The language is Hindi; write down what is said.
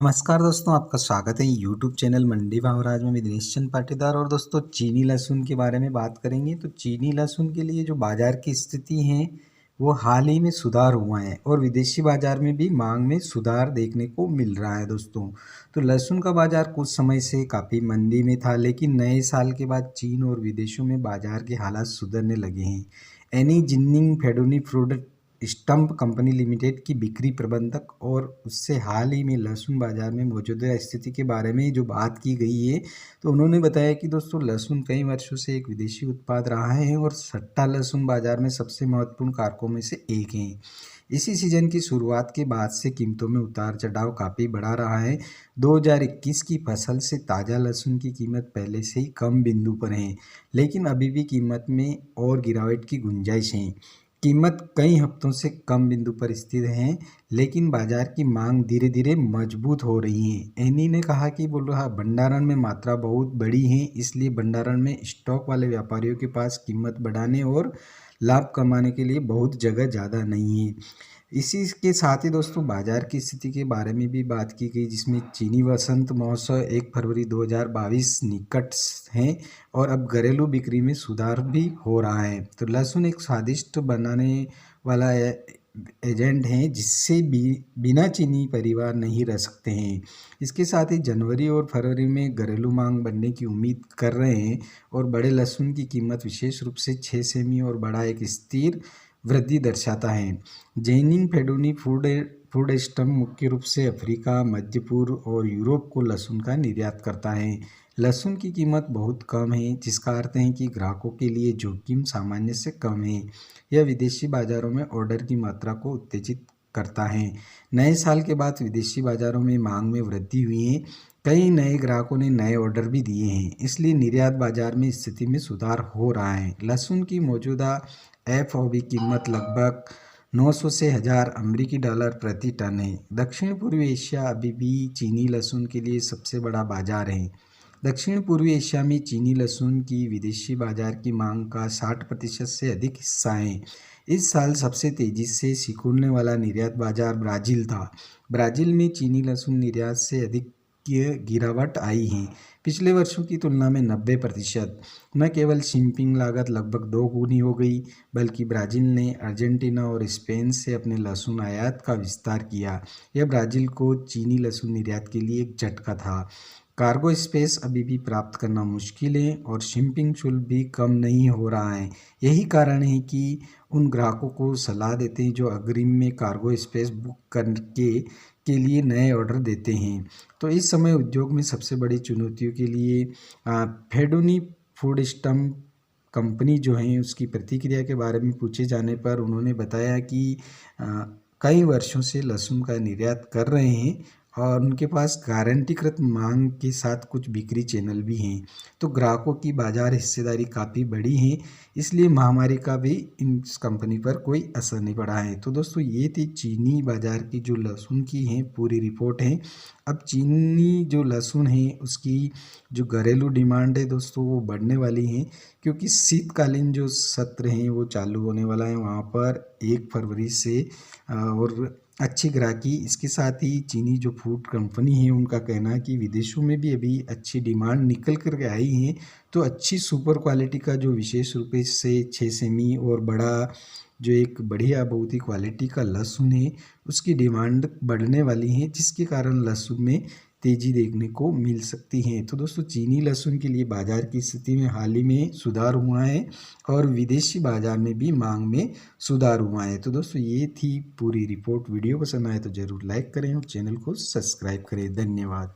नमस्कार दोस्तों, आपका स्वागत है यूट्यूब चैनल मंडी भाव राज में। मैं दिनेश चंद पाटीदार और दोस्तों चीनी लहसुन के बारे में बात करेंगे। तो चीनी लहसुन के लिए जो बाज़ार की स्थिति है वो हाल ही में सुधार हुआ है और विदेशी बाज़ार में भी मांग में सुधार देखने को मिल रहा है दोस्तों। तो लहसुन का बाज़ार कुछ समय से काफ़ी मंदी में था, लेकिन नए साल के बाद चीन और विदेशों में बाज़ार के हालात सुधरने लगे हैं। एनी जिन्निंग फेडोनी फ्रूट स्टम्प कंपनी लिमिटेड की बिक्री प्रबंधक और उससे हाल ही में लहसुन बाज़ार में मौजूदा स्थिति के बारे में जो बात की गई है, तो उन्होंने बताया कि दोस्तों लहसुन कई वर्षों से एक विदेशी उत्पाद रहा है और सट्टा लहसुन बाज़ार में सबसे महत्वपूर्ण कारकों में से एक है। इसी सीजन की शुरुआत के बाद से कीमतों में उतार चढ़ाव काफ़ी बढ़ा रहा है। 2021 की फसल से ताज़ा लहसुन की कीमत पहले से ही कम बिंदु पर है, लेकिन अभी भी कीमत में और गिरावट की गुंजाइश है। कीमत कई हफ्तों से कम बिंदु पर स्थिर है, लेकिन बाजार की मांग धीरे धीरे मजबूत हो रही है। एनी ने कहा कि बोला भंडारण में मात्रा बहुत बड़ी है, इसलिए भंडारण में स्टॉक वाले व्यापारियों के पास कीमत बढ़ाने और लाभ कमाने के लिए बहुत जगह ज़्यादा नहीं है। इसी के साथ ही दोस्तों बाजार की स्थिति के बारे में भी बात की गई, जिसमें चीनी वसंत महोत्सव 1 फरवरी 2022 निकट हैं और अब घरेलू बिक्री में सुधार भी हो रहा है। तो लहसुन एक स्वादिष्ट बनाने वाला एजेंट है, जिससे बिना चीनी परिवार नहीं रह सकते हैं। इसके साथ ही जनवरी और फरवरी में घरेलू मांग बढ़ने की उम्मीद कर रहे हैं और बड़े लहसुन की कीमत विशेष रूप से 6 सेमी और बड़ा एक स्थिर वृद्धि दर्शाता है। जैनिंग फेडोनी फूड स्टम्प मुख्य रूप से अफ्रीका, मध्य पूर्व और यूरोप को लहसुन का निर्यात करता है। लहसुन की कीमत बहुत कम है, जिसका अर्थ है कि ग्राहकों के लिए जोखिम सामान्य से कम है। यह विदेशी बाजारों में ऑर्डर की मात्रा को उत्तेजित करता है। नए साल के बाद विदेशी बाजारों में मांग में वृद्धि हुई है। कई नए ग्राहकों ने नए ऑर्डर भी दिए हैं, इसलिए निर्यात बाजार में स्थिति में सुधार हो रहा है। लहसुन की मौजूदा एफओबी कीमत लगभग 900 से 1000 अमेरिकी डॉलर प्रति टन है। दक्षिण पूर्वी एशिया अभी भी चीनी लहसुन के लिए सबसे बड़ा बाजार है। दक्षिण पूर्वी एशिया में चीनी लहसुन की विदेशी बाजार की मांग का 60% से अधिक हिस्सा है। इस साल सबसे तेजी से सिकुड़ने वाला निर्यात बाजार ब्राज़ील था। ब्राज़ील में चीनी लहसुन निर्यात से अधिक की गिरावट आई है, पिछले वर्षों की तुलना में 90%। न केवल शिपिंग लागत लगभग 2 गुनी हो गई, बल्कि ब्राज़ील ने अर्जेंटीना और स्पेन से अपने लहसुन आयात का विस्तार किया। यह ब्राज़ील को चीनी लहसुन निर्यात के लिए एक झटका था। कार्गो स्पेस अभी भी प्राप्त करना मुश्किल है और शिपिंग शुल्क भी कम नहीं हो रहा है। यही कारण है कि उन ग्राहकों को सलाह देते हैं जो अग्रिम में कार्गो स्पेस बुक करके के लिए नए ऑर्डर देते हैं। तो इस समय उद्योग में सबसे बड़ी चुनौतियों के लिए फेडोनी फूड स्टम्प कंपनी जो है उसकी प्रतिक्रिया के बारे में पूछे जाने पर उन्होंने बताया कि कई वर्षों से लहसुन का निर्यात कर रहे हैं और उनके पास गारंटीकृत मांग के साथ कुछ बिक्री चैनल भी हैं। तो ग्राहकों की बाजार हिस्सेदारी काफ़ी बड़ी है, इसलिए महामारी का भी इस कंपनी पर कोई असर नहीं पड़ा है। तो दोस्तों ये थी चीनी बाज़ार की जो लहसुन की है पूरी रिपोर्ट है। अब चीनी जो लहसुन है उसकी जो घरेलू डिमांड है दोस्तों वो बढ़ने वाली है, क्योंकि शीतकालीन जो सत्र हैं वो चालू होने वाला है वहाँ पर 1 फरवरी से और अच्छी ग्राहकी। इसके साथ ही चीनी जो फूड कंपनी है उनका कहना है कि विदेशों में भी अभी अच्छी डिमांड निकल कर के आई है, तो अच्छी सुपर क्वालिटी का जो विशेष रूप से 6 सेमी और बड़ा जो एक बढ़िया बहुत ही क्वालिटी का लहसुन है उसकी डिमांड बढ़ने वाली है, जिसके कारण लहसुन में तेज़ी देखने को मिल सकती है। तो दोस्तों चीनी लहसुन के लिए बाज़ार की स्थिति में हाल ही में सुधार हुआ है और विदेशी बाज़ार में भी मांग में सुधार हुआ है। तो दोस्तों ये थी पूरी रिपोर्ट। वीडियो पसंद आए तो ज़रूर लाइक करें और चैनल को सब्सक्राइब करें। धन्यवाद।